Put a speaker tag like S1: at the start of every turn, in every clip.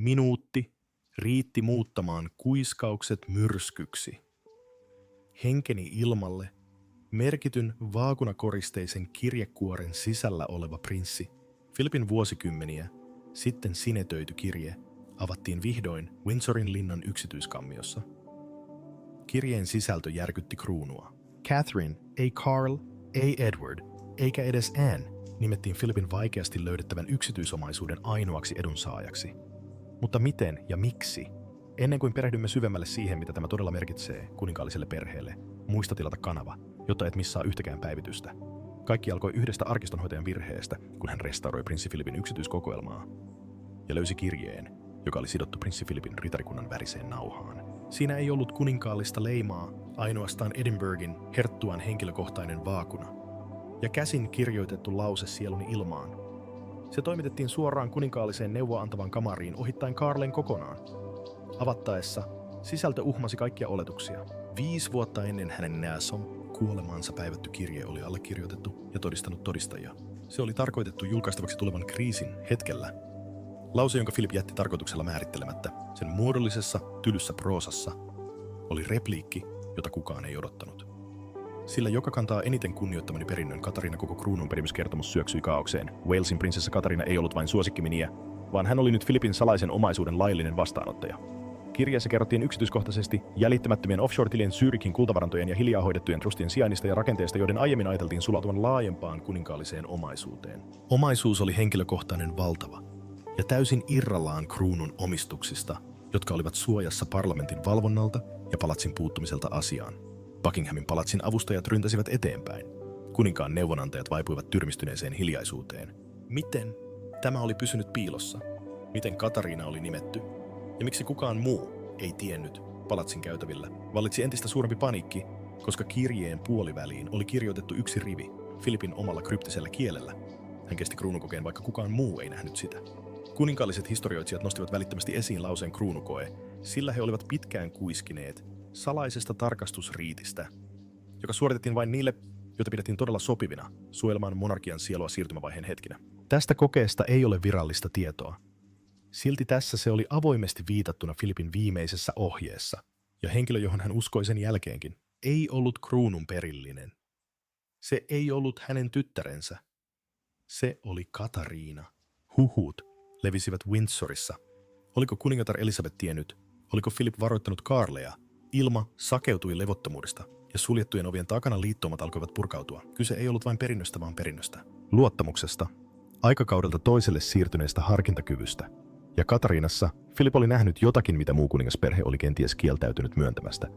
S1: Minuutti riitti muuttamaan kuiskaukset myrskyksi. Henkeni ilmalle merkityn vaakunakoristeisen kirjekuoren sisällä oleva prinssi, Philipin vuosikymmeniä sitten sinetöity kirje, avattiin vihdoin Windsorin linnan yksityiskammiossa. Kirjeen sisältö järkytti kruunua. Catherine, ei Carl, ei Edward, eikä edes Anne nimettiin Philipin vaikeasti löydettävän yksityisomaisuuden ainoaksi edunsaajaksi. Mutta miten ja miksi? Ennen kuin perehdymme syvemmälle siihen, mitä tämä todella merkitsee kuninkaalliselle perheelle, muista tilata kanava, jotta et missaa yhtäkään päivitystä. Kaikki alkoi yhdestä arkistonhoitajan virheestä, kun hän restauroi prinssi Philipin yksityiskokoelmaa ja löysi kirjeen, joka oli sidottu prinssi Philipin ritarikunnan väriseen nauhaan. Siinä ei ollut kuninkaallista leimaa, ainoastaan Edinburghin herttuan henkilökohtainen vaakuna ja käsin kirjoitettu lause sieluni ilmaan. Se toimitettiin suoraan kuninkaalliseen neuvoa antavan kamariin ohittaen Carlen kokonaan. Avattaessa sisältö uhmasi kaikkia oletuksia. 5 vuotta ennen hänen Nason kuolemaansa päivätty kirje oli allekirjoitettu ja todistanut todistajia. Se oli tarkoitettu julkaistavaksi tulevan kriisin hetkellä. Lause, jonka Philip jätti tarkoituksella määrittelemättä, sen muodollisessa, tylyssä proosassa, oli repliikki, jota kukaan ei odottanut. Sillä joka kantaa eniten kunnioittamani perinnön Katariina koko kruunun perimyskertomus syöksyi kaaukseen. Walesin prinsessa Katariina ei ollut vain suosikkiminiä, vaan hän oli nyt Philipin salaisen omaisuuden laillinen vastaanottaja. Kirjeessä kerrottiin yksityiskohtaisesti jäljittämättömien offshore-tilien Zürichin kultavarantojen ja hiljaa hoidettujen trustien sijainnista ja rakenteesta, joiden aiemmin ajateltiin sulautuvan laajempaan kuninkaalliseen omaisuuteen. Omaisuus oli henkilökohtainen valtava ja täysin irrallaan kruunun omistuksista, jotka olivat suojassa parlamentin valvonnalta ja palatsin puuttumiselta asiaan. Buckinghamin palatsin avustajat ryntäsivät eteenpäin. Kuninkaan neuvonantajat vaipuivat tyrmistyneeseen hiljaisuuteen. Miten tämä oli pysynyt piilossa? Miten Katariina oli nimetty? Ja miksi kukaan muu ei tiennyt palatsin käytävillä? Vallitsi entistä suurempi paniikki, koska kirjeen puoliväliin oli kirjoitettu yksi rivi Philipin omalla kryptisellä kielellä. Hän kesti kruunukokeen, vaikka kukaan muu ei nähnyt sitä. Kuninkaalliset historioitsijat nostivat välittömästi esiin lauseen kruunukoe, sillä he olivat pitkään kuiskineet salaisesta tarkastusriitistä, joka suoritettiin vain niille, joita pidettiin todella sopivina suojelemaan monarkian sielua siirtymävaiheen hetkinä. Tästä kokeesta ei ole virallista tietoa. Silti tässä se oli avoimesti viitattuna Philipin viimeisessä ohjeessa, ja henkilö, johon hän uskoi sen jälkeenkin, ei ollut kruunun perillinen. Se ei ollut hänen tyttärensä. Se oli Katariina. Huhut levisivät Windsorissa. Oliko kuningatar Elisabeth tiennyt? Oliko Philip varoittanut Carlea? Ilma sakeutui levottomuudesta, ja suljettujen ovien takana liittoumat alkoivat purkautua. Kyse ei ollut vain perinnöstä, vaan perinnöstä. Luottamuksesta, aikakaudelta toiselle siirtyneestä harkintakyvystä. Ja Katariinassa Philip oli nähnyt jotakin, mitä muu kuningasperhe oli kenties kieltäytynyt myöntämästä.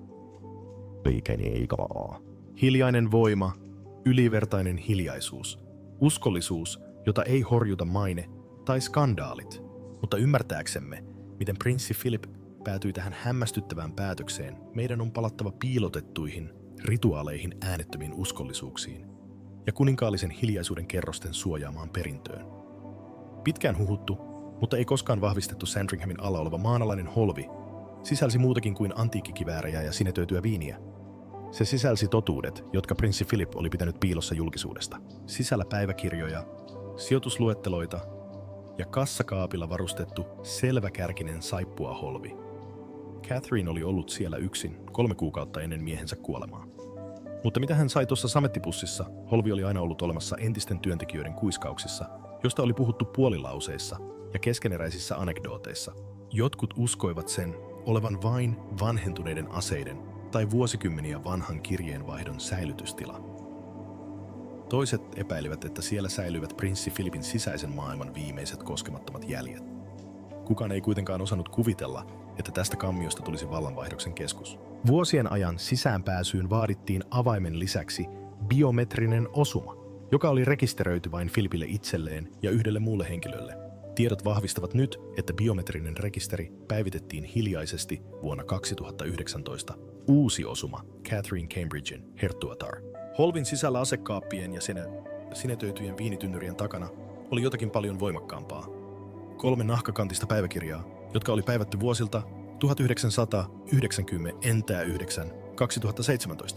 S1: Hiljainen voima, ylivertainen hiljaisuus, uskollisuus, jota ei horjuta maine tai skandaalit. Mutta ymmärtääksemme, miten prinssi Philip päätyi tähän hämmästyttävään päätökseen, meidän on palattava piilotettuihin, rituaaleihin äänettömiin uskollisuuksiin ja kuninkaallisen hiljaisuuden kerrosten suojaamaan perintöön. Pitkään huhuttu, mutta ei koskaan vahvistettu Sandringhamin alla oleva maanalainen holvi sisälsi muutakin kuin antiikkikiväärejä ja sinetöityä viiniä. Se sisälsi totuudet, jotka prinssi Philip oli pitänyt piilossa julkisuudesta. Sisällä päiväkirjoja, sijoitusluetteloita ja kassakaapilla varustettu selväkärkinen saippuaholvi. Catherine oli ollut siellä yksin 3 kuukautta ennen miehensä kuolemaa. Mutta mitä hän sai tuossa samettipussissa, holvi oli aina ollut olemassa entisten työntekijöiden kuiskauksissa, josta oli puhuttu puolilauseissa ja keskeneräisissä anekdooteissa. Jotkut uskoivat sen olevan vain vanhentuneiden aseiden tai vuosikymmeniä vanhan kirjeenvaihdon säilytystila. Toiset epäilivät, että siellä säilyivät prinssi Philipin sisäisen maailman viimeiset koskemattomat jäljet. Kukaan ei kuitenkaan osannut kuvitella, että tästä kammiosta tulisi vallanvaihdoksen keskus. Vuosien ajan sisäänpääsyyn vaadittiin avaimen lisäksi biometrinen osuma, joka oli rekisteröity vain Philipille itselleen ja yhdelle muulle henkilölle. Tiedot vahvistavat nyt, että biometrinen rekisteri päivitettiin hiljaisesti vuonna 2019. Uusi osuma Catherine Cambridgen herttuatar. Holvin sisällä asekaappien ja sinetöityjen viinitynnyrien takana oli jotakin paljon voimakkaampaa. 3 nahkakantista päiväkirjaa, jotka oli päivätty vuosilta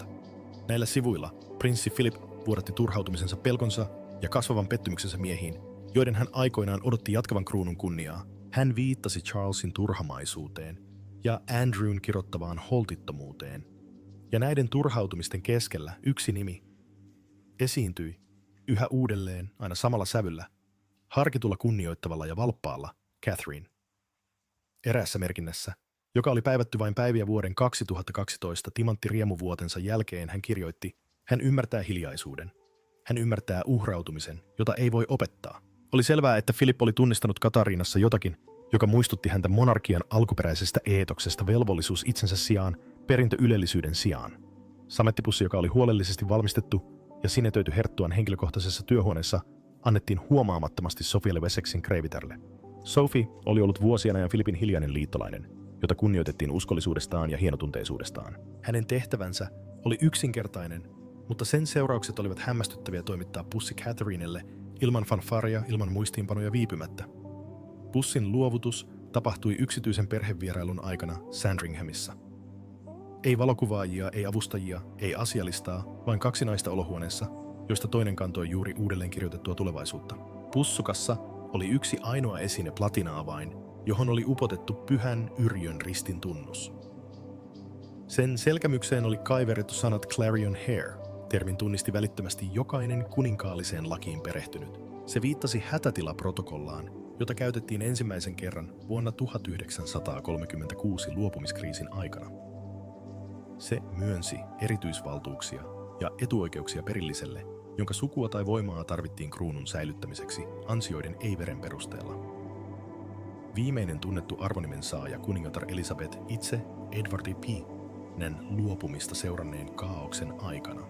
S1: 1990-2017. Näillä sivuilla prinssi Philip vuodatti turhautumisensa pelkonsa ja kasvavan pettymyksensä miehiin, joiden hän aikoinaan odotti jatkavan kruunun kunniaa. Hän viittasi Charlesin turhamaisuuteen ja Andrewn kirottavaan holtittomuuteen, ja näiden turhautumisten keskellä yksi nimi esiintyi yhä uudelleen aina samalla sävyllä, harkitulla kunnioittavalla ja valppaalla Catherine. Eräässä merkinnässä, joka oli päivätty vain päiviä vuoden 2012 timanttiriemuvuotensa jälkeen, hän kirjoitti: hän ymmärtää hiljaisuuden. Hän ymmärtää uhrautumisen, jota ei voi opettaa. Oli selvää, että Philip oli tunnistanut Katariinassa jotakin, joka muistutti häntä monarkian alkuperäisestä eetoksesta velvollisuus itsensä sijaan, perintö ylellisyyden sijaan. Samettipussi, joka oli huolellisesti valmistettu ja sinetöity herttuan henkilökohtaisessa työhuoneessa, annettiin huomaamattomasti Sophie Wessexin kreivitärlle. Sophie oli ollut vuosien ajan Philipin hiljainen liittolainen, jota kunnioitettiin uskollisuudestaan ja hienotunteisuudestaan. Hänen tehtävänsä oli yksinkertainen, mutta sen seuraukset olivat hämmästyttäviä toimittaa pussi Catherinelle ilman fanfaria, ilman muistiinpanoja viipymättä. Pussin luovutus tapahtui yksityisen perhevierailun aikana Sandringhamissa. Ei valokuvaajia, ei avustajia, ei asialistaa, vain 2 naista olohuoneessa, joista toinen kantoi juuri uudelleen kirjoitettua tulevaisuutta. Pussukassa oli yksi ainoa esine platina-avain, johon oli upotettu Pyhän Yrjön ristin tunnus. Sen selkämykseen oli kaiverrettu sanat Clarion Hair. Termin tunnisti välittömästi jokainen kuninkaalliseen lakiin perehtynyt. Se viittasi hätätilaprotokollaan, jota käytettiin ensimmäisen kerran vuonna 1936 luopumiskriisin aikana. Se myönsi erityisvaltuuksia ja etuoikeuksia perilliselle, jonka sukua tai voimaa tarvittiin kruunun säilyttämiseksi ansioiden ei-veren perusteella. Viimeinen tunnettu arvonimen saaja, kuningatar Elisabeth itse, Edward P:nen luopumista seuranneen kaaoksen aikana.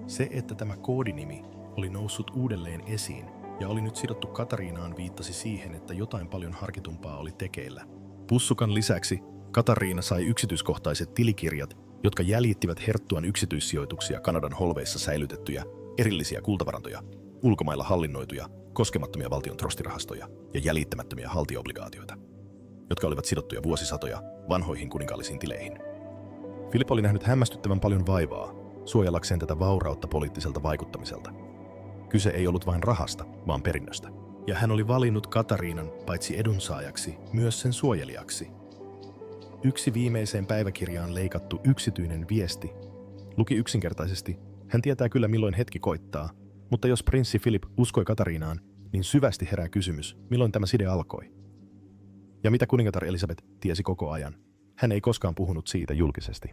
S1: Se, että tämä koodinimi oli noussut uudelleen esiin ja oli nyt sidottu Katariinaan, viittasi siihen, että jotain paljon harkitumpaa oli tekeillä. Pussukan lisäksi Katariina sai yksityiskohtaiset tilikirjat, jotka jäljittivät herttuan yksityissijoituksia Kanadan holveissa säilytettyjä erillisiä kultavarantoja, ulkomailla hallinnoituja, koskemattomia valtion trustirahastoja ja jäljittämättömiä haltio-obligaatioita, jotka olivat sidottuja vuosisatoja vanhoihin kuninkaallisiin tileihin. Philip oli nähnyt hämmästyttävän paljon vaivaa suojellakseen tätä vaurautta poliittiselta vaikuttamiselta. Kyse ei ollut vain rahasta, vaan perinnöstä. Ja hän oli valinnut Katariinan paitsi edunsaajaksi, myös sen suojelijaksi. Yksi viimeiseen päiväkirjaan leikattu yksityinen viesti luki yksinkertaisesti: hän tietää kyllä milloin hetki koittaa, mutta jos prinssi Philip uskoi Katariinaan, niin syvästi herää kysymys, milloin tämä side alkoi. Ja mitä kuningatar Elisabeth tiesi koko ajan? Hän ei koskaan puhunut siitä julkisesti.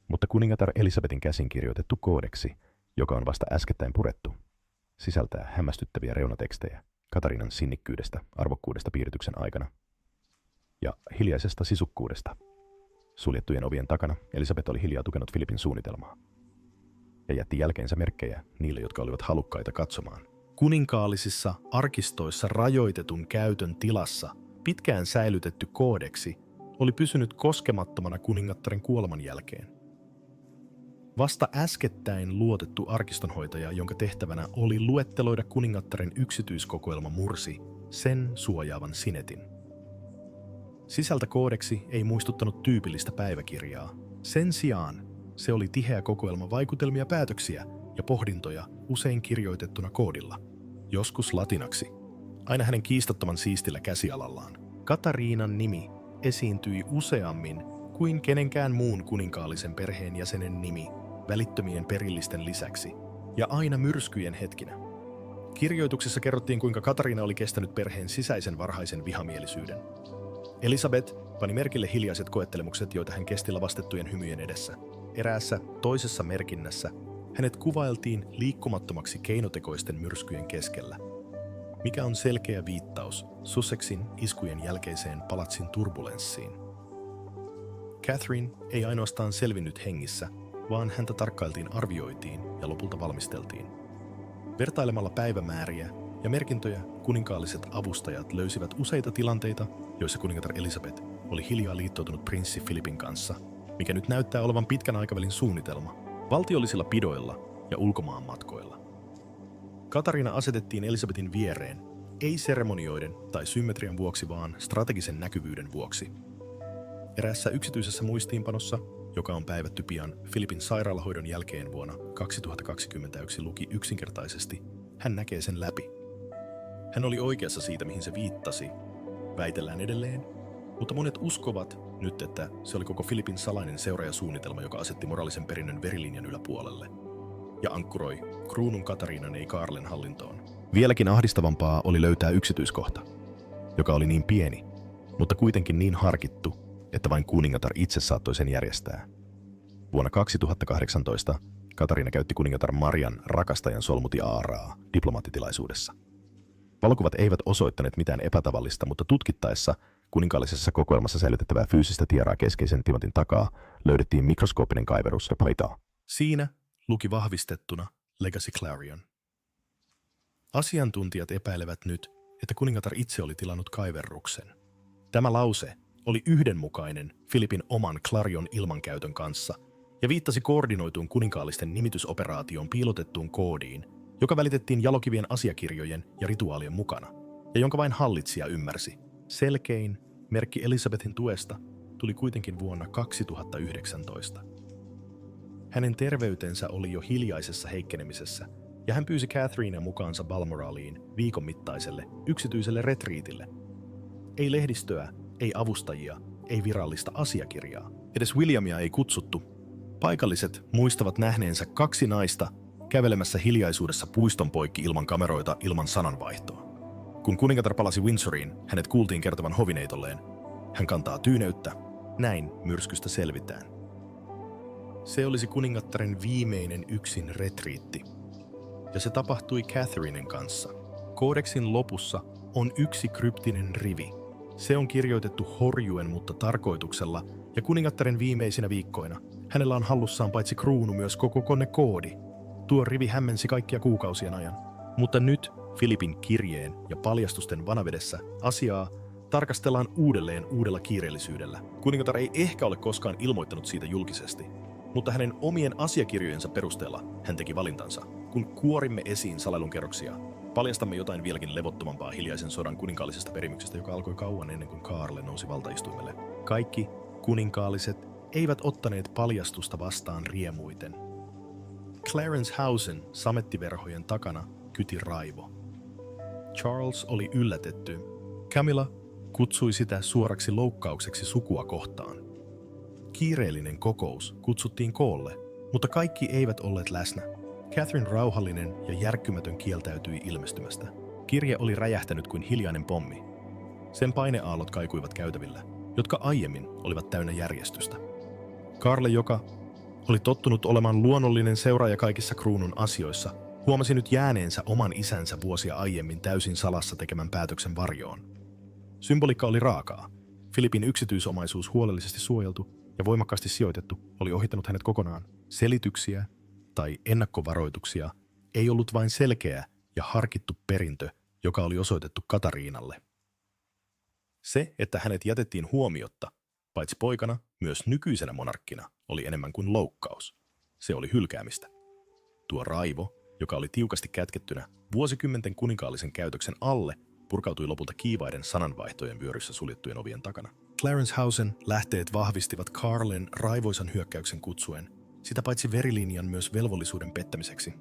S1: Mutta kuningatar Elisabetin käsin kirjoitettu koodeksi, joka on vasta äskettäin purettu, sisältää hämmästyttäviä reunatekstejä Katariinan sinnikkyydestä, arvokkuudesta piirityksen aikana ja hiljaisesta sisukkuudesta. Suljettujen ovien takana Elisabeth oli hiljaa tukenut Philipin suunnitelmaa ja jätti jälkeensä merkkejä niille, jotka olivat halukkaita katsomaan. Kuninkaallisissa arkistoissa rajoitetun käytön tilassa pitkään säilytetty koodeksi oli pysynyt koskemattomana kuningattaren kuoleman jälkeen. Vasta äskettäin luotettu arkistonhoitaja, jonka tehtävänä oli luetteloida kuningattaren yksityiskokoelma, mursi sen suojaavan sinetin. Sisältä koodeksi ei muistuttanut tyypillistä päiväkirjaa. Sen sijaan se oli tiheä kokoelma vaikutelmia, päätöksiä ja pohdintoja, usein kirjoitettuna koodilla, joskus latinaksi, aina hänen kiistattoman siistillä käsialallaan. Katariinan nimi esiintyi useammin kuin kenenkään muun kuninkaallisen perheenjäsenen nimi välittömien perillisten lisäksi, ja aina myrskyjen hetkinä. Kirjoituksessa kerrottiin, kuinka Katariina oli kestänyt perheen sisäisen varhaisen vihamielisyyden. Elisabeth pani merkille hiljaiset koettelemukset, joita hän kesti lavastettujen hymyjen edessä. Eräässä toisessa merkinnässä hänet kuvailtiin liikkumattomaksi keinotekoisten myrskyjen keskellä, mikä on selkeä viittaus Sussexin iskujen jälkeiseen palatsin turbulenssiin. Catherine ei ainoastaan selvinnyt hengissä, vaan häntä tarkkailtiin, arvioitiin ja lopulta valmisteltiin. Vertailemalla päivämääriä ja merkintöjä kuninkaalliset avustajat löysivät useita tilanteita, joissa kuningatar Elisabeth oli hiljaa liittoutunut prinssi Philipin kanssa, mikä nyt näyttää olevan pitkän aikavälin suunnitelma, valtiollisilla pidoilla ja ulkomaan matkoilla. Katariina asetettiin Elisabetin viereen, ei seremonioiden tai symmetrian vuoksi, vaan strategisen näkyvyyden vuoksi. Eräässä yksityisessä muistiinpanossa, joka on päivätty pian Philipin sairaalahoidon jälkeen vuonna 2021, luki yksinkertaisesti: hän näkee sen läpi. Hän oli oikeassa siitä, mihin se viittasi. väitellään edelleen, mutta monet uskovat nyt, että se oli koko Philipin salainen seuraajasuunnitelma, joka asetti moraalisen perinnön verilinjan yläpuolelle ja ankkuroi kruunun Katariinan ei Karlen hallintoon. Vieläkin ahdistavampaa oli löytää yksityiskohta, joka oli niin pieni, mutta kuitenkin niin harkittu, että vain kuningatar itse saattoi sen järjestää. Vuonna 2018 Katariina käytti kuningatar Marian rakastajan solmutiaaraa diplomaattitilaisuudessa. Valokuvat eivät osoittaneet mitään epätavallista, mutta tutkittaessa kuninkaallisessa kokoelmassa säilytettävää fyysistä tiaraa keskeisen Timotin takaa löydettiin mikroskooppinen kaiverus ja paita. Siinä luki vahvistettuna Legacy Clarion. Asiantuntijat epäilevät nyt, että kuningatar itse oli tilannut kaiverruksen. Tämä lause oli yhdenmukainen Philipin oman Clarion ilmankäytön kanssa ja viittasi koordinoituun kuninkaallisten nimitysoperaatioon piilotettuun koodiin, joka välitettiin jalokivien asiakirjojen ja rituaalien mukana, ja jonka vain hallitsija ymmärsi. Selkein merkki Elisabetin tuesta tuli kuitenkin vuonna 2019. Hänen terveytensä oli jo hiljaisessa heikkenemisessä, ja hän pyysi Catherinea mukaansa Balmoraliin viikon mittaiselle yksityiselle retriitille. Ei lehdistöä, ei avustajia, ei virallista asiakirjaa. Edes Williamia ei kutsuttu. Paikalliset muistavat nähneensä 2 naista kävelemässä hiljaisuudessa puiston poikki ilman kameroita, ilman sananvaihtoa. Kun kuningatar palasi Windsoriin, hänet kuultiin kertovan hovineitolleen: hän kantaa tyyneyttä, näin myrskystä selvitään. Se olisi kuningattaren viimeinen yksin retriitti. Ja se tapahtui Catherinen kanssa. Koodeksin lopussa on yksi kryptinen rivi. Se on kirjoitettu horjuen, mutta tarkoituksella, ja kuningattaren viimeisinä viikkoina hänellä on hallussaan paitsi kruunu myös koko konekoodi. Tuo rivi hämmensi kaikkia kuukausien ajan. Mutta nyt Philipin kirjeen ja paljastusten vanavedessä asiaa tarkastellaan uudelleen uudella kiireellisyydellä. Kuningatar ei ehkä ole koskaan ilmoittanut siitä julkisesti, mutta hänen omien asiakirjojensa perusteella hän teki valintansa. Kun kuorimme esiin salailun kerroksia, paljastamme jotain vieläkin levottomampaa hiljaisen sodan kuninkaallisesta perimyksestä, joka alkoi kauan ennen kuin Karle nousi valtaistuimelle. Kaikki kuninkaalliset eivät ottaneet paljastusta vastaan riemuiten. Clarence Housen samettiverhojen takana kyti raivo. Charles oli yllätetty. Camilla kutsui sitä suoraksi loukkaukseksi sukua kohtaan. Kiireellinen kokous kutsuttiin koolle, mutta kaikki eivät olleet läsnä. Catherine rauhallinen ja järkkymätön kieltäytyi ilmestymästä. Kirje oli räjähtänyt kuin hiljainen pommi. Sen paineaallot kaikuivat käytävillä, jotka aiemmin olivat täynnä järjestystä. Karle, joka oli tottunut olemaan luonnollinen seuraaja kaikissa kruunun asioissa, huomasi nyt jääneensä oman isänsä vuosia aiemmin täysin salassa tekemän päätöksen varjoon. Symboliikka oli raakaa. Philipin yksityisomaisuus huolellisesti suojeltu ja voimakkaasti sijoitettu oli ohittanut hänet kokonaan. Selityksiä tai ennakkovaroituksia ei ollut vain selkeä ja harkittu perintö, joka oli osoitettu Katariinalle. Se, että hänet jätettiin huomiotta, paitsi poikana, myös nykyisenä monarkkina, oli enemmän kuin loukkaus. Se oli hylkäämistä. Tuo raivo, joka oli tiukasti kätkettynä vuosikymmenten kuninkaallisen käytöksen alle, purkautui lopulta kiivaiden sananvaihtojen vyöryssä suljettujen ovien takana. Clarence Housen lähteet vahvistivat Karlen raivoisan hyökkäyksen kutsuen, sitä paitsi verilinjan myös velvollisuuden pettämiseksi.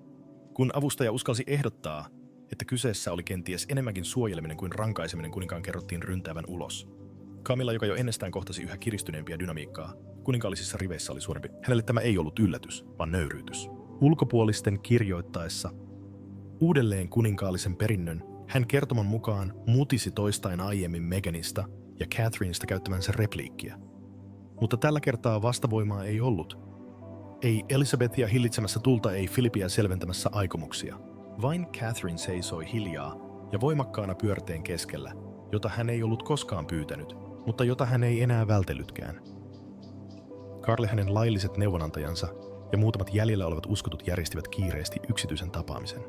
S1: Kun avustaja uskalsi ehdottaa, että kyseessä oli kenties enemmänkin suojeleminen kuin rankaiseminen, kuninkaan kerrottiin ryntäävän ulos. Camilla, joka jo ennestään kohtasi yhä kiristyneempiä dynamiikkaa, kuninkaallisissa riveissä oli suurempi. Hänelle tämä ei ollut yllätys, vaan nöyryytys. Ulkopuolisten kirjoittaessa uudelleen kuninkaallisen perinnön hän kertoman mukaan mutisi toistain aiemmin Meghanista ja Catherinesta käyttämänsä repliikkiä. Mutta tällä kertaa vastavoimaa ei ollut. Ei Elisabethia hillitsemässä tulta, ei Philippiä selventämässä aikomuksia. Vain Catherine seisoi hiljaa ja voimakkaana pyörteen keskellä, jota hän ei ollut koskaan pyytänyt, mutta jota hän ei enää vältellytkään. Karle, hänen lailliset neuvonantajansa ja muutamat jäljellä olevat uskotut järjestivät kiireesti yksityisen tapaamisen.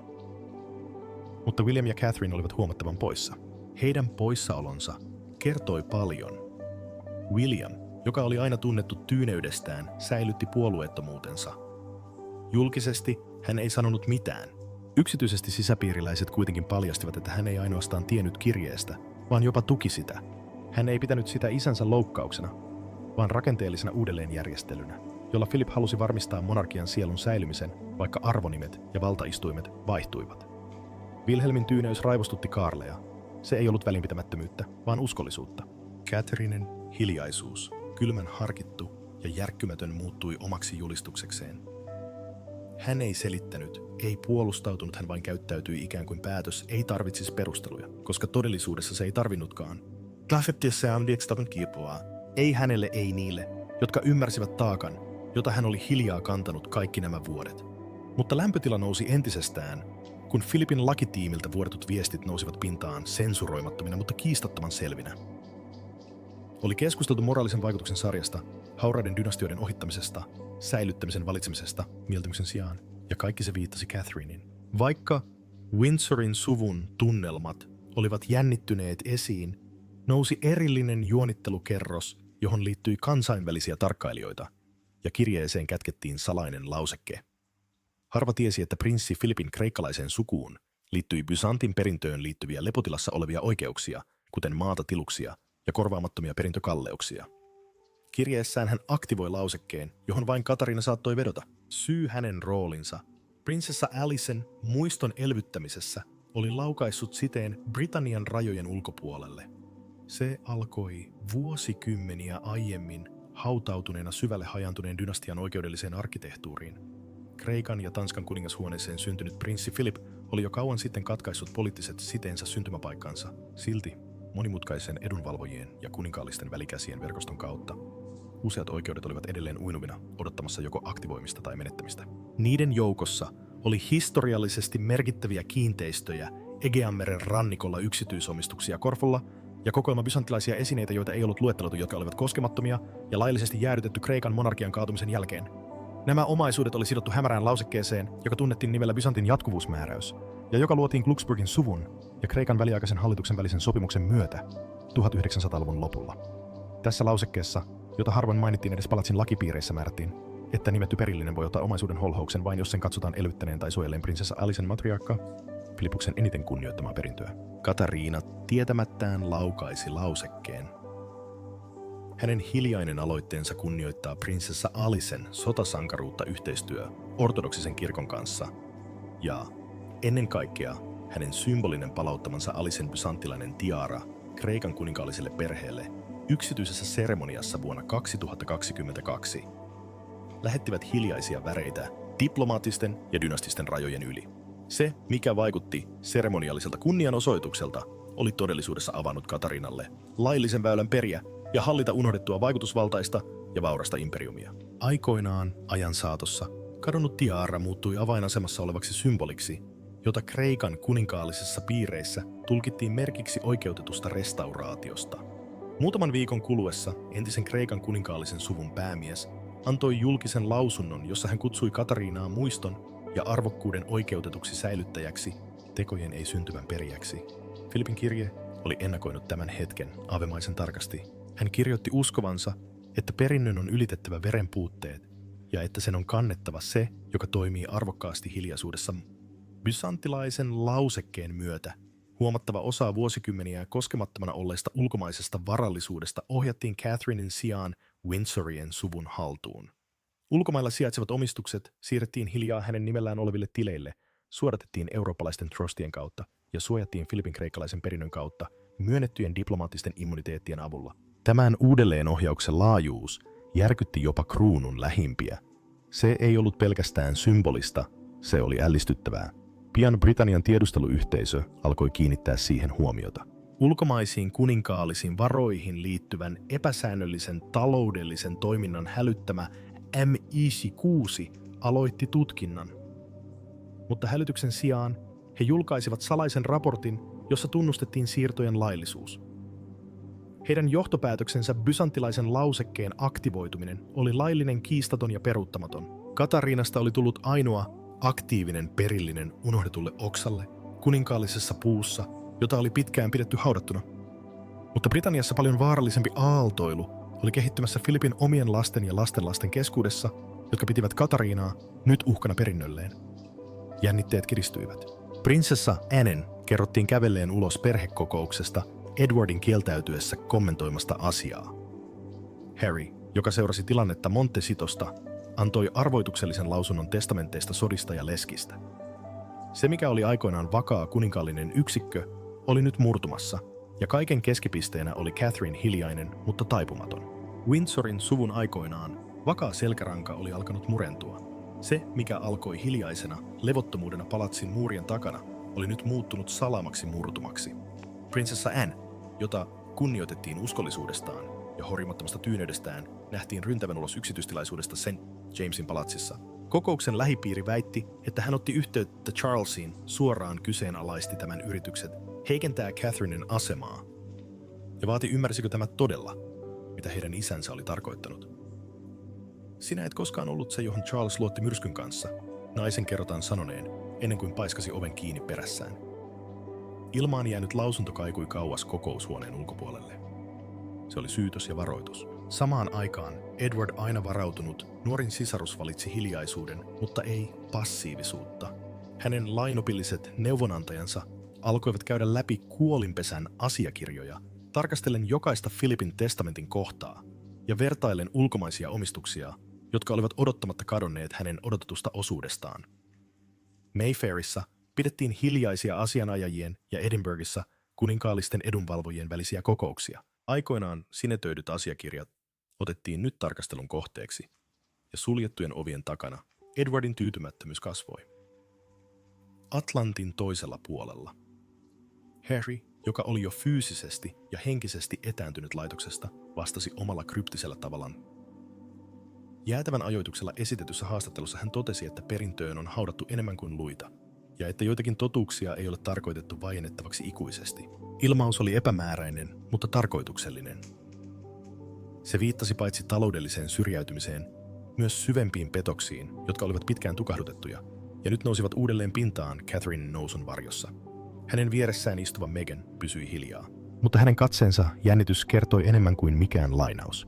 S1: Mutta William ja Catherine olivat huomattavan poissa. Heidän poissaolonsa kertoi paljon. William, joka oli aina tunnettu tyyneydestään, säilytti puolueettomuutensa. Julkisesti hän ei sanonut mitään. Yksityisesti sisäpiiriläiset kuitenkin paljastivat, että hän ei ainoastaan tiennyt kirjeestä, vaan jopa tuki sitä. Hän ei pitänyt sitä isänsä loukkauksena, vaan rakenteellisena uudelleenjärjestelynä, jolla Philip halusi varmistaa monarkian sielun säilymisen, vaikka arvonimet ja valtaistuimet vaihtuivat. Wilhelmin tyyneys raivostutti Karlea, Se ei ollut välinpitämättömyyttä, vaan uskollisuutta. Catherinen hiljaisuus, kylmän harkittu ja järkkymätön muuttui omaksi julistuksekseen. Hän ei selittänyt, ei puolustautunut, hän vain käyttäytyi ikään kuin päätös ei tarvitsisi perusteluja, koska todellisuudessa se ei tarvinnutkaan. Ei hänelle, ei niille, jotka ymmärsivät taakan, jota hän oli hiljaa kantanut kaikki nämä vuodet. Mutta lämpötila nousi entisestään, kun Philipin lakitiimiltä vuodetut viestit nousivat pintaan sensuroimattomina, mutta kiistattoman selvinä. Oli keskusteltu moraalisen vaikutuksen sarjasta, hauraiden dynastioiden ohittamisesta, säilyttämisen valitsemisesta mieltymyksen sijaan, ja kaikki se viittasi Catherinein. Vaikka Windsorin suvun tunnelmat olivat jännittyneet esiin, nousi erillinen juonittelukerros, johon liittyi kansainvälisiä tarkkailijoita, ja kirjeeseen kätkettiin salainen lauseke. Harva tiesi, että prinssi Philipin kreikkalaiseen sukuun liittyi Byzantin perintöön liittyviä lepotilassa olevia oikeuksia, kuten maata, tiluksia ja korvaamattomia perintökalleuksia. Kirjeessään hän aktivoi lausekkeen, johon vain Katariina saattoi vedota. Syy hänen roolinsa prinsessa Alicen muiston elvyttämisessä oli laukaissut siteen Britannian rajojen ulkopuolelle. Se alkoi vuosikymmeniä aiemmin hautautuneena syvälle hajantuneen dynastian oikeudelliseen arkkitehtuuriin. Kreikan ja Tanskan kuningashuoneeseen syntynyt prinssi Philip oli jo kauan sitten katkaissut poliittiset siteensä syntymäpaikkansa. Silti monimutkaisen edunvalvojien ja kuninkaallisten välikäsien verkoston kautta useat oikeudet olivat edelleen uinuvina, odottamassa joko aktivoimista tai menettämistä. Niiden joukossa oli historiallisesti merkittäviä kiinteistöjä Egeanmeren rannikolla, yksityisomistuksia Korfulla ja kokoelma bysantilaisia esineitä, joita ei ollut luetteloitu, jotka olivat koskemattomia ja laillisesti jäädytetty Kreikan monarkian kaatumisen jälkeen. Nämä omaisuudet oli sidottu hämärään lausekkeeseen, joka tunnettiin nimellä Byzantin jatkuvuusmääräys, ja joka luotiin Glücksburgin suvun ja Kreikan väliaikaisen hallituksen välisen sopimuksen myötä 1900-luvun lopulla. Tässä lausekkeessa, jota harvoin mainittiin edes palatsin lakipiireissä, määrättiin, että nimetty perillinen voi ottaa omaisuuden holhouksen vain jos sen katsotaan elvyttäneen tai suojelleen prinsessa Alicen matriarkkaa, Filipuksen eniten kunnioittamaa perintöä. Katariina tietämättään laukaisi lausekkeen. Hänen hiljainen aloitteensa kunnioittaa prinsessa Alicen sotasankaruutta yhteistyö ortodoksisen kirkon kanssa ja ennen kaikkea hänen symbolinen palauttamansa Alicen byzanttilainen tiara Kreikan kuninkaalliselle perheelle yksityisessä seremoniassa vuonna 2022 lähettivät hiljaisia väreitä diplomaattisten ja dynastisten rajojen yli. Se, mikä vaikutti seremonialliselta kunnianosoitukselta, oli todellisuudessa avannut Katariinalle laillisen väylän periä ja hallita unohdettua vaikutusvaltaista ja vaurasta imperiumia. Aikoinaan ajan saatossa kadonnut tiara muuttui avainasemassa olevaksi symboliksi, jota Kreikan kuninkaallisissa piireissä tulkittiin merkiksi oikeutetusta restauraatiosta. Muutaman viikon kuluessa entisen Kreikan kuninkaallisen suvun päämies antoi julkisen lausunnon, jossa hän kutsui Katariinaa muiston ja arvokkuuden oikeutetuksi säilyttäjäksi, tekojen ei syntyvän perijäksi. Filipin kirje oli ennakoinut tämän hetken aavemaisen tarkasti. Hän kirjoitti uskovansa, että perinnön on ylitettävä veren puutteet ja että sen on kannettava se, joka toimii arvokkaasti hiljaisuudessa. Byzantilaisen lausekkeen myötä huomattava osa vuosikymmeniä koskemattomana olleesta ulkomaisesta varallisuudesta ohjattiin Catherinein sijaan Windsorien suvun haltuun. Ulkomailla sijaitsevat omistukset siirrettiin hiljaa hänen nimellään oleville tileille, suodatettiin eurooppalaisten trustien kautta ja suojattiin Filipin kreikkalaisen perinnön kautta myönnettyjen diplomaattisten immuniteettien avulla. Tämän uudelleenohjauksen laajuus järkytti jopa kruunun lähimpiä. Se ei ollut pelkästään symbolista, se oli ällistyttävää. Pian Britannian tiedusteluyhteisö alkoi kiinnittää siihen huomiota. Ulkomaisiin kuninkaallisiin varoihin liittyvän epäsäännöllisen taloudellisen toiminnan hälyttämä MI6 aloitti tutkinnan. Mutta hälytyksen sijaan he julkaisivat salaisen raportin, jossa tunnustettiin siirtojen laillisuus. Heidän johtopäätöksensä byzantilaisen lausekkeen aktivoituminen oli laillinen, kiistaton ja peruuttamaton. Katariinasta oli tullut ainoa aktiivinen perillinen unohdetulle oksalle kuninkaallisessa puussa, jota oli pitkään pidetty haudattuna. Mutta Britanniassa paljon vaarallisempi aaltoilu oli kehittymässä Filipin omien lasten ja lastenlasten keskuudessa, jotka pitivät Katariinaa nyt uhkana perinnölleen. Jännitteet kiristyivät. Prinsessa Annen kerrottiin kävelleen ulos perhekokouksesta Edwardin kieltäytyessä kommentoimasta asiaa. Harry, joka seurasi tilannetta Montecitosta, antoi arvoituksellisen lausunnon testamenteista, sodista ja leskistä. Se, mikä oli aikoinaan vakaa kuninkaallinen yksikkö, oli nyt murtumassa, ja kaiken keskipisteenä oli Catherine hiljainen, mutta taipumaton. Windsorin suvun aikoinaan vakaa selkäranka oli alkanut murentua. Se, mikä alkoi hiljaisena levottomuudena palatsin muurien takana, oli nyt muuttunut salamaksi murtumaksi. Prinsessa Anne, jota kunnioitettiin uskollisuudestaan ja horjumattomasta tyyneydestään, nähtiin ryntävän ulos yksityistilaisuudesta St. Jamesin palatsissa. Kokouksen lähipiiri väitti, että hän otti yhteyttä Charlesiin suoraan kyseenalaisti tämän yritykset heikentää Catherinen asemaa ja vaati ymmärsikö tämä todella, mitä heidän isänsä oli tarkoittanut. Sinä et koskaan ollut se, johon Charles luotti myrskyn kanssa, naisen kerrotaan sanoneen, ennen kuin paiskasi oven kiinni perässään. Ilmaan jäänyt lausunto kaikui kauas kokoushuoneen ulkopuolelle. Se oli syytös ja varoitus. Samaan aikaan Edward, aina varautunut, nuorin sisarus valitsi hiljaisuuden, mutta ei passiivisuutta. Hänen lainopilliset neuvonantajansa alkoivat käydä läpi kuolinpesän asiakirjoja, tarkastellen jokaista Philipin testamentin kohtaa ja vertaillen ulkomaisia omistuksia, jotka olivat odottamatta kadonneet hänen odotetusta osuudestaan. Mayfairissa pidettiin hiljaisia asianajajien ja Edinburghissa kuninkaallisten edunvalvojien välisiä kokouksia. Aikoinaan sinetöidyt asiakirjat otettiin nyt tarkastelun kohteeksi, ja suljettujen ovien takana Edwardin tyytymättömyys kasvoi. Atlantin toisella puolella Harry, joka oli jo fyysisesti ja henkisesti etääntynyt laitoksesta, vastasi omalla kryptisellä tavallaan. Jäätävän ajoituksella esitetyssä haastattelussa hän totesi, että perintöön on haudattu enemmän kuin luita, ja että joitakin totuuksia ei ole tarkoitettu vaiennettavaksi ikuisesti. Ilmaus oli epämääräinen, mutta tarkoituksellinen. Se viittasi paitsi taloudelliseen syrjäytymiseen, myös syvempiin petoksiin, jotka olivat pitkään tukahdutettuja, ja nyt nousivat uudelleen pintaan Catherinen nousun varjossa. Hänen vieressään istuva Meghan pysyi hiljaa, mutta hänen katseensa jännitys kertoi enemmän kuin mikään lainaus.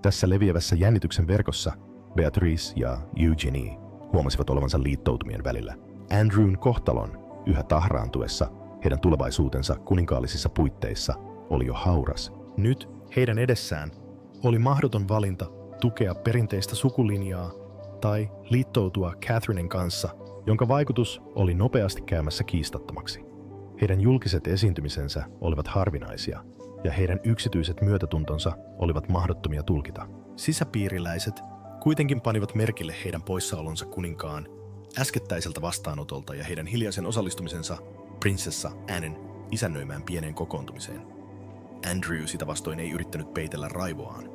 S1: Tässä leviävässä jännityksen verkossa Beatrice ja Eugenie huomasivat olevansa liittoutumien välillä. Andrewn kohtalon yhä tahraantuessa heidän tulevaisuutensa kuninkaallisissa puitteissa oli jo hauras. Nyt heidän edessään oli mahdoton valinta tukea perinteistä sukulinjaa tai liittoutua Catherinen kanssa, jonka vaikutus oli nopeasti käymässä kiistattomaksi. Heidän julkiset esiintymisensä olivat harvinaisia, ja heidän yksityiset myötätuntonsa olivat mahdottomia tulkita. Sisäpiiriläiset kuitenkin panivat merkille heidän poissaolonsa kuninkaan äskettäiseltä vastaanotolta ja heidän hiljaisen osallistumisensa prinsessa Annen isännöimään pieneen kokoontumiseen. Andrew sitä vastoin ei yrittänyt peitellä raivoaan.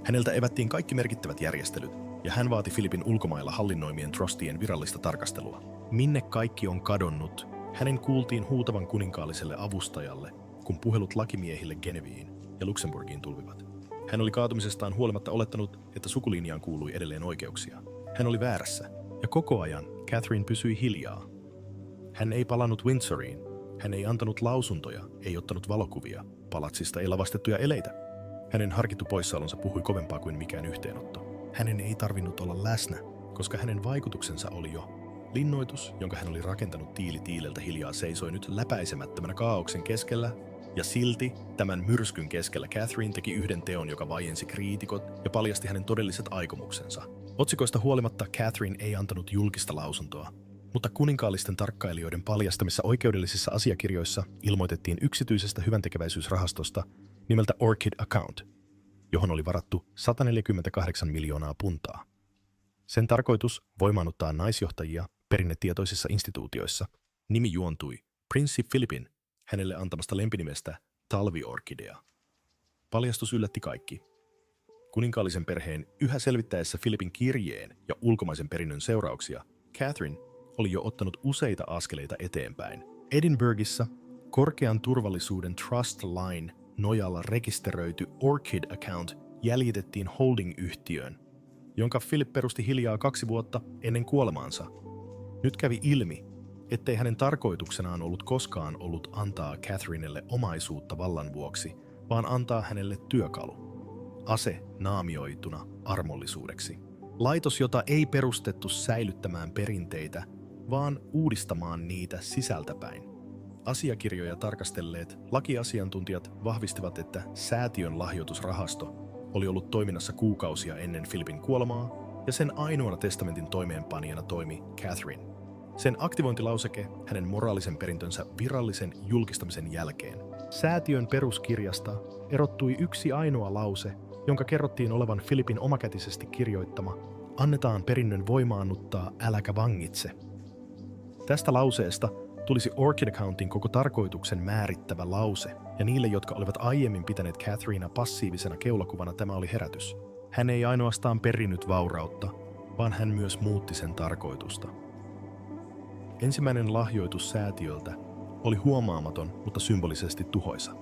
S1: Häneltä evättiin kaikki merkittävät järjestelyt, ja hän vaati Philipin ulkomailla hallinnoimien trustien virallista tarkastelua. Minne kaikki on kadonnut? Hänen kuultiin huutavan kuninkaalliselle avustajalle, kun puhelut lakimiehille Geneviin ja Luxemburgiin tulvivat. Hän oli kaatumisestaan huolimatta olettanut, että sukulinjaan kuului edelleen oikeuksia. Hän oli väärässä, ja koko ajan Catherine pysyi hiljaa. Hän ei palannut Windsoriin, hän ei antanut lausuntoja, ei ottanut valokuvia, palatsista ei lavastettuja eleitä. Hänen harkittu poissaolonsa puhui kovempaa kuin mikään yhteenotto. Hänen ei tarvinnut olla läsnä, koska hänen vaikutuksensa oli jo. Linnoitus, jonka hän oli rakentanut tiili tiileltä hiljaa, seisoi nyt läpäisemättömänä kaaoksen keskellä, ja silti tämän myrskyn keskellä Catherine teki yhden teon, joka vaiensi kriitikot ja paljasti hänen todelliset aikomuksensa. Otsikoista huolimatta Catherine ei antanut julkista lausuntoa, mutta kuninkaallisten tarkkailijoiden paljastamissa oikeudellisissa asiakirjoissa ilmoitettiin yksityisestä hyväntekeväisyysrahastosta nimeltä Orchid Account, johon oli varattu 148 miljoonaa puntaa. Sen tarkoitus voimaannuttaa naisjohtajia perinnetietoisissa instituutioissa. Nimi juontui prinssi Philipin hänelle antamasta lempinimestä Talviorkidea. Paljastus yllätti kaikki. Kuninkaallisen perheen yhä selvittäessä Philipin kirjeen ja ulkomaisen perinnön seurauksia, Catherine oli jo ottanut useita askeleita eteenpäin. Edinburghissa korkean turvallisuuden Trust Line nojalla rekisteröity Orchid Account jäljitettiin holding-yhtiöön, jonka Philip perusti hiljaa 2 vuotta ennen kuolemaansa. Nyt kävi ilmi, ettei hänen tarkoituksenaan ollut koskaan ollut antaa Catherinelle omaisuutta vallan vuoksi, vaan antaa hänelle työkalu. Ase naamioituna armollisuudeksi. Laitos, jota ei perustettu säilyttämään perinteitä, vaan uudistamaan niitä sisältäpäin. Asiakirjoja tarkastelleet lakiasiantuntijat vahvistivat, että säätiön lahjoitusrahasto oli ollut toiminnassa kuukausia ennen Philipin kuolemaa, ja sen ainoana testamentin toimeenpanijana toimi Catherine. Sen aktivointilauseke hänen moraalisen perintönsä virallisen julkistamisen jälkeen. Säätiön peruskirjasta erottui yksi ainoa lause, jonka kerrottiin olevan Philipin omakätisesti kirjoittama: annetaan perinnön voimaannuttaa, äläkä vangitse. Tästä lauseesta tulisi Orchid Accountin koko tarkoituksen määrittävä lause, ja niille, jotka olivat aiemmin pitäneet Catherinea passiivisena keulakuvana, tämä oli herätys. Hän ei ainoastaan perinnyt vaurautta, vaan hän myös muutti sen tarkoitusta. Ensimmäinen lahjoitus säätiöltä oli huomaamaton, mutta symbolisesti tuhoisa.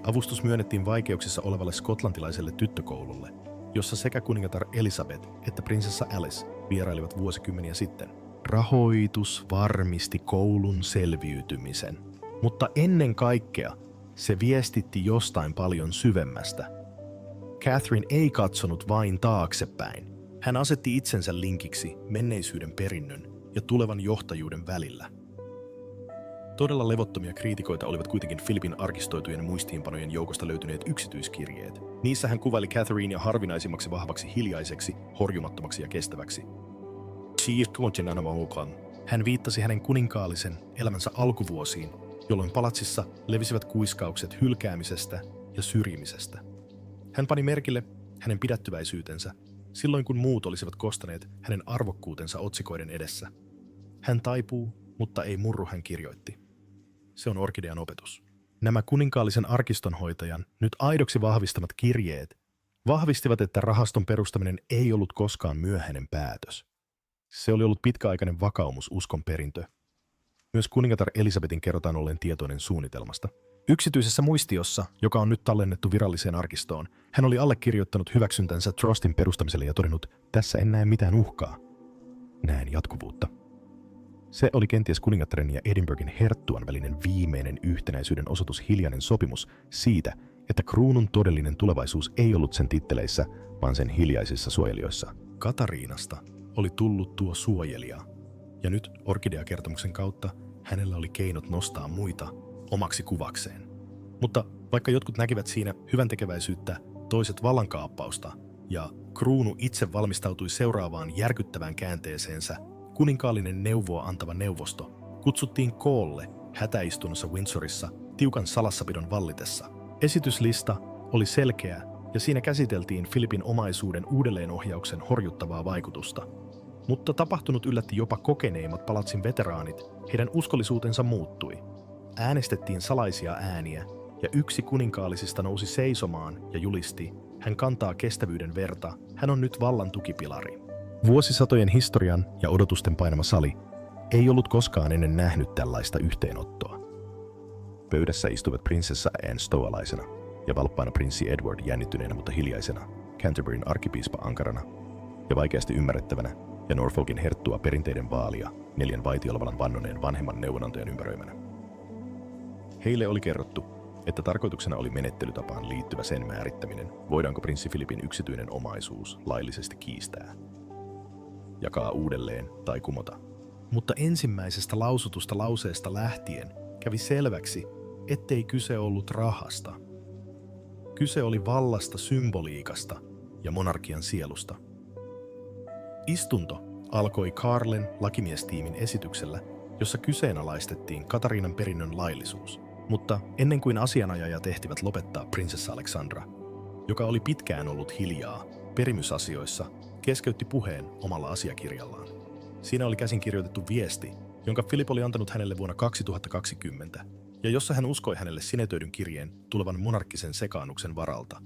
S1: Avustus myönnettiin vaikeuksissa olevalle skotlantilaiselle tyttökoululle, jossa sekä kuningatar Elizabeth että prinsessa Alice vierailivat vuosikymmeniä sitten. Rahoitus varmisti koulun selviytymisen, mutta ennen kaikkea se viestitti jostain paljon syvemmästä. Catherine ei katsonut vain taaksepäin. Hän asetti itsensä linkiksi menneisyyden perinnön ja tulevan johtajuuden välillä. Todella levottomia kriitikoita olivat kuitenkin Philipin arkistoitujen muistiinpanojen joukosta löytyneet yksityiskirjeet. Niissä hän kuvaili Catherinea harvinaisimmaksi, vahvaksi, hiljaiseksi, horjumattomaksi ja kestäväksi. Hän viittasi hänen kuninkaallisen elämänsä alkuvuosiin, jolloin palatsissa levisivät kuiskaukset hylkäämisestä ja syrjimisestä. Hän pani merkille hänen pidättyväisyytensä silloin, kun muut olisivat kostaneet hänen arvokkuutensa otsikoiden edessä. Hän taipuu, mutta ei murru, hän kirjoitti. Se on Orkidean opetus. Nämä kuninkaallisen arkistonhoitajan nyt aidoksi vahvistamat kirjeet vahvistivat, että rahaston perustaminen ei ollut koskaan myöhäinen päätös. Se oli ollut pitkäaikainen vakaumus, uskon perintö. Myös kuningatar Elisabetin kerrotaan olleen tietoinen suunnitelmasta. Yksityisessä muistiossa, joka on nyt tallennettu viralliseen arkistoon, hän oli allekirjoittanut hyväksyntänsä Trustin perustamiselle ja todennut: tässä en näe mitään uhkaa. Näen jatkuvuutta. Se oli kenties kuningattaren ja Edinburghin herttuan välinen viimeinen yhtenäisyyden osoitus, hiljainen sopimus siitä, että kruunun todellinen tulevaisuus ei ollut sen titteleissä, vaan sen hiljaisissa suojelijoissa. Katariinasta oli tullut tuo suojelija, ja nyt Orkidea-kertomuksen kautta hänellä oli keinot nostaa muita omaksi kuvakseen. Mutta vaikka jotkut näkivät siinä hyväntekeväisyyttä, toiset vallankaappausta, ja kruunu itse valmistautui seuraavaan järkyttävään käänteeseensä, kuninkaallinen neuvoa antava neuvosto kutsuttiin koolle hätäistunnossa Windsorissa tiukan salassapidon vallitessa. Esityslista oli selkeä, ja siinä käsiteltiin Philipin omaisuuden uudelleenohjauksen horjuttavaa vaikutusta. Mutta tapahtunut yllätti jopa kokeneimmat palatsin veteraanit, heidän uskollisuutensa muuttui. Äänestettiin salaisia ääniä, ja yksi kuninkaallisista nousi seisomaan ja julisti: hän kantaa kestävyyden verta, hän on nyt vallan tukipilari. Vuosisatojen historian ja odotusten painama sali ei ollut koskaan ennen nähnyt tällaista yhteenottoa. Pöydässä istuivat prinsessa Anne stoalaisena ja valppaana prinssi Edward jännittyneenä mutta hiljaisena, Canterburyn arkkipiispa ankarana ja vaikeasti ymmärrettävänä, ja Norfolkin herttua perinteiden vaalia 4 vaitiolovalan vannoneen vanhemman neuvonantajan ympäröimänä. Heille oli kerrottu, että tarkoituksena oli menettelytapaan liittyvä sen määrittäminen, voidaanko prinssi Philipin yksityinen omaisuus laillisesti kiistää, jakaa uudelleen tai kumota. Mutta ensimmäisestä lausutusta lauseesta lähtien kävi selväksi, ettei kyse ollut rahasta. Kyse oli vallasta, symboliikasta ja monarkian sielusta. Istunto alkoi Carlen lakimiestiimin esityksellä, jossa kyseenalaistettiin Katariinan perinnön laillisuus. Mutta ennen kuin asianajajat ehtivät lopettaa prinsessa Alexandra, joka oli pitkään ollut hiljaa perimysasioissa, keskeytti puheen omalla asiakirjallaan. Siinä oli käsinkirjoitettu viesti, jonka Philip oli antanut hänelle vuonna 2020, ja jossa hän uskoi hänelle sinetöidyn kirjeen tulevan monarkkisen sekaannuksen varalta.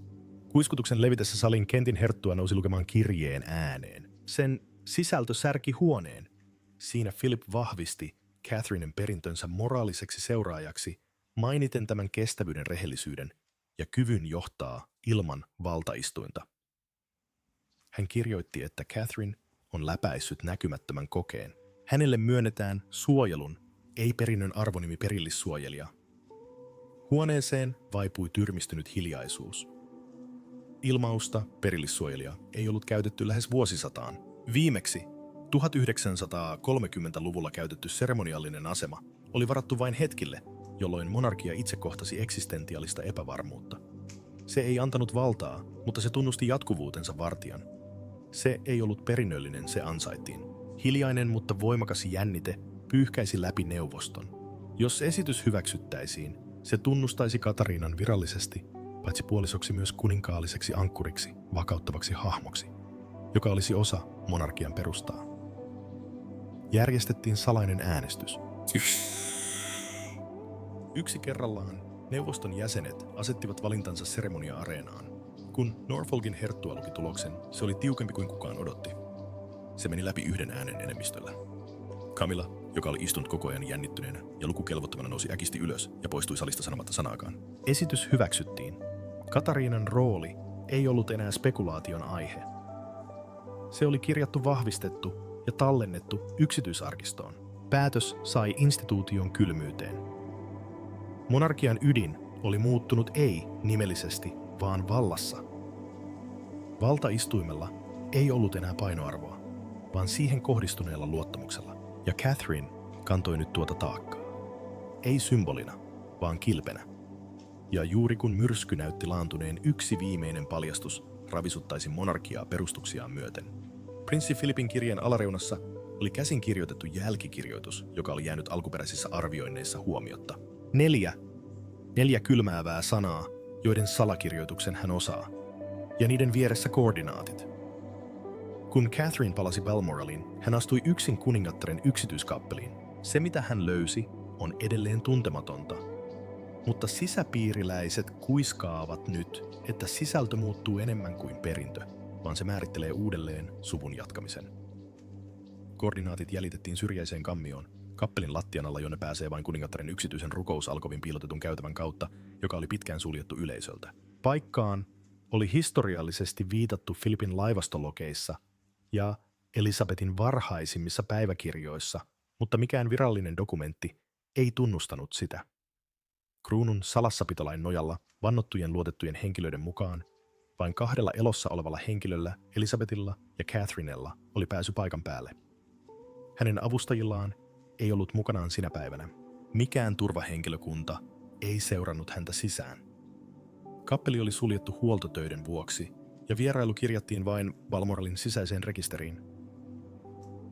S1: Kuiskutuksen levitessä salin Kentin herttua nousi lukemaan kirjeen ääneen. Sen sisältö särki huoneen. Siinä Philip vahvisti Catherinen perintönsä moraaliseksi seuraajaksi, mainiten tämän kestävyyden, rehellisyyden ja kyvyn johtaa ilman valtaistuinta. Hän kirjoitti, että Catherine on läpäissyt näkymättömän kokeen. Hänelle myönnetään suojelun, ei perinnön arvonimi perillissuojelija. Huoneeseen vaipui tyrmistynyt hiljaisuus. Ilmausta perillissuojelija ei ollut käytetty lähes vuosisataan. Viimeksi 1930-luvulla käytetty seremoniallinen asema oli varattu vain hetkille, jolloin monarkia itse kohtasi eksistentiaalista epävarmuutta. Se ei antanut valtaa, mutta se tunnusti jatkuvuutensa vartijan. Se ei ollut perinnöllinen, se ansaittiin. Hiljainen, mutta voimakas jännite pyyhkäisi läpi neuvoston. Jos esitys hyväksyttäisiin, se tunnustaisi Katariinan virallisesti, paitsi puolisoksi myös kuninkaalliseksi ankkuriksi, vakauttavaksi hahmoksi, joka olisi osa monarkian perustaa. Järjestettiin salainen äänestys. Yksi kerrallaan neuvoston jäsenet asettivat valintansa seremonia-areenaan. Kun Norfolkin herttua luki tuloksen, se oli tiukempi kuin kukaan odotti. Se meni läpi yhden äänen enemmistöllä. Camilla, joka oli istunut koko ajan jännittyneenä ja lukukelvottomana, nousi äkisti ylös ja poistui salista sanomatta sanaakaan. Esitys hyväksyttiin. Katariinan rooli ei ollut enää spekulaation aihe. Se oli kirjattu, vahvistettu ja tallennettu yksityisarkistoon. Päätös sai instituution kylmyyteen. Monarkian ydin oli muuttunut ei nimellisesti, vaan vallassa. Valtaistuimella ei ollut enää painoarvoa, vaan siihen kohdistuneella luottamuksella. Ja Catherine kantoi nyt tuota taakkaa. Ei symbolina, vaan kilpenä. Ja juuri kun myrsky näytti laantuneen, yksi viimeinen paljastus ravisuttaisi monarkiaa perustuksiaan myöten. Prinssi Philipin kirjeen alareunassa oli käsin kirjoitettu jälkikirjoitus, joka oli jäänyt alkuperäisissä arvioinneissa huomiotta. 4 kylmäävää sanaa, joiden salakirjoituksen hän osaa, ja niiden vieressä koordinaatit. Kun Catherine palasi Balmoraliin, hän astui yksin kuningattaren yksityiskappeliin. Se, mitä hän löysi, on edelleen tuntematonta. Mutta sisäpiiriläiset kuiskaavat nyt, että sisältö muuttuu enemmän kuin perintö, vaan se määrittelee uudelleen suvun jatkamisen. Koordinaatit jäljitettiin syrjäiseen kammioon, kappelin lattian alla, jonne pääsee vain kuningattaren yksityisen rukousalkovin piilotetun käytävän kautta, joka oli pitkään suljettu yleisöltä. Paikkaan oli historiallisesti viitattu Philipin laivastolokeissa ja Elisabetin varhaisimmissa päiväkirjoissa, mutta mikään virallinen dokumentti ei tunnustanut sitä. Kruunun salassapitolain nojalla vannottujen luotettujen henkilöiden mukaan vain 2 elossa olevalla henkilöllä, Elisabetilla ja Catherinella, oli pääsy paikan päälle. Hänen avustajillaan ei ollut mukanaan sinä päivänä. Mikään turvahenkilökunta ei seurannut häntä sisään. Kappeli oli suljettu huoltotöiden vuoksi, ja vierailu kirjattiin vain Balmoralin sisäiseen rekisteriin.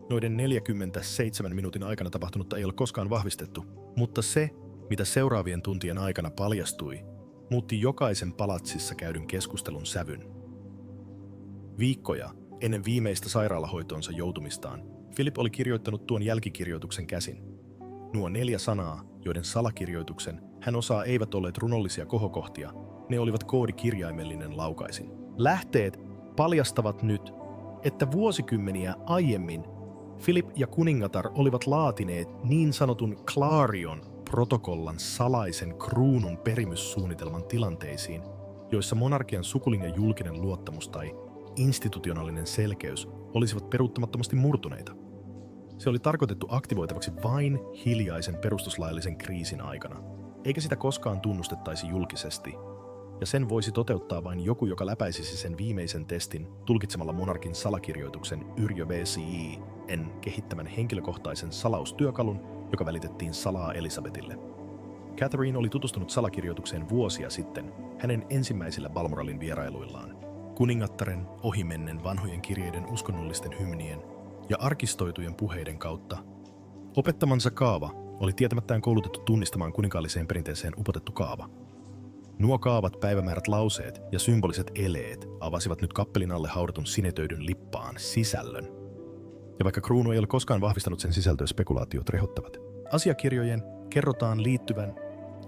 S1: Noiden 47 minuutin aikana tapahtunutta ei ole koskaan vahvistettu, mutta se, mitä seuraavien tuntien aikana paljastui, muutti jokaisen palatsissa käydyn keskustelun sävyn. Viikkoja ennen viimeistä sairaalahoitoonsa joutumistaan, Philip oli kirjoittanut tuon jälkikirjoituksen käsin. Nuo 4 sanaa, joiden salakirjoituksen hän osaa, eivät olleet runollisia kohokohtia, ne olivat koodikirjaimellinen laukaisin. Lähteet paljastavat nyt, että vuosikymmeniä aiemmin Philip ja kuningatar olivat laatineet niin sanotun Clarion-protokollan salaisen kruunun perimyssuunnitelman tilanteisiin, joissa monarkian sukulinjan julkinen luottamus tai institutionaalinen selkeys olisivat peruuttamattomasti murtuneita. Se oli tarkoitettu aktivoitavaksi vain hiljaisen perustuslaillisen kriisin aikana, eikä sitä koskaan tunnustettaisi julkisesti, ja sen voisi toteuttaa vain joku, joka läpäisisi sen viimeisen testin tulkitsemalla monarkin salakirjoituksen Yrjö VCI:n kehittämän henkilökohtaisen salaustyökalun, joka välitettiin salaa Elisabetille. Catherine oli tutustunut salakirjoitukseen vuosia sitten hänen ensimmäisillä Balmoralin vierailuillaan. Kuningattaren ohimennen vanhojen kirjeiden, uskonnollisten hymnien ja arkistoitujen puheiden kautta. Opettamansa kaava oli tietämättään koulutettu tunnistamaan kuninkaalliseen perinteeseen upotettu kaava. Nuo kaavat, päivämäärät, lauseet ja symboliset eleet avasivat nyt kappelin alle haudatun sinetöidyn lippaan sisällön. Ja vaikka kruunu ei ole koskaan vahvistanut sen sisältöä, spekulaatiot rehottavat. Asiakirjojen kerrotaan liittyvän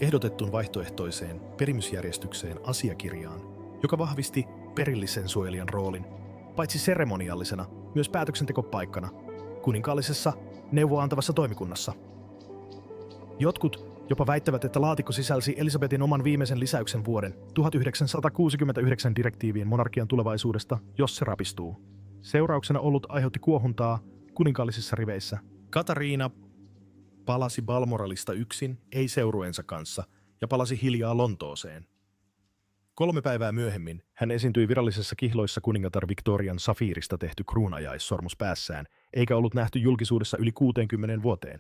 S1: ehdotettuun vaihtoehtoiseen perimysjärjestykseen asiakirjaan, joka vahvisti perillisen suojelijan roolin, paitsi seremoniallisena, myös päätöksentekopaikkana, kuninkaallisessa neuvoa antavassa toimikunnassa. Jotkut jopa väittävät, että laatikko sisälsi Elisabetin oman viimeisen lisäyksen vuoden 1969 direktiiviin monarkian tulevaisuudesta, jos se rapistuu. Seurauksena ollut aiheutti kuohuntaa kuninkaallisissa riveissä. Katariina palasi Balmoralista yksin, ei seurueensa kanssa, ja palasi hiljaa Lontooseen. 3 päivää myöhemmin hän esiintyi virallisessa kihloissa kuningatar Victorian safiirista tehty kruunajaissormus päässään, eikä ollut nähty julkisuudessa yli 60 vuoteen.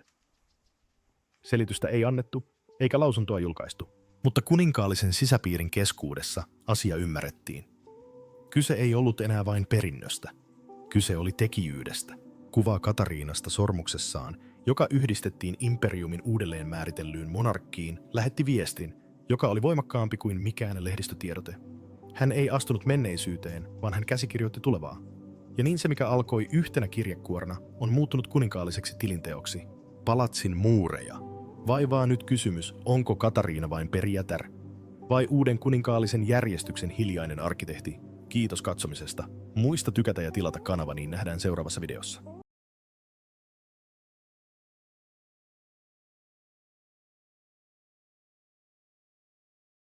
S1: Selitystä ei annettu, eikä lausuntoa julkaistu. Mutta kuninkaallisen sisäpiirin keskuudessa asia ymmärrettiin. Kyse ei ollut enää vain perinnöstä. Kyse oli tekijyydestä. Kuvaa Katariinasta sormuksessaan joka yhdistettiin imperiumin uudelleen määritellyyn monarkkiin, lähetti viestin, joka oli voimakkaampi kuin mikään lehdistötiedote. Hän ei astunut menneisyyteen, vaan hän käsikirjoitti tulevaa. Ja niin se, mikä alkoi yhtenä kirjekuorena, on muuttunut kuninkaalliseksi tilinteoksi. Palatsin muureja. Vaivaa nyt kysymys, onko Katariina vain perijätär, vai uuden kuninkaallisen järjestyksen hiljainen arkkitehti? Kiitos katsomisesta. Muista tykätä ja tilata kanava, niin nähdään seuraavassa videossa.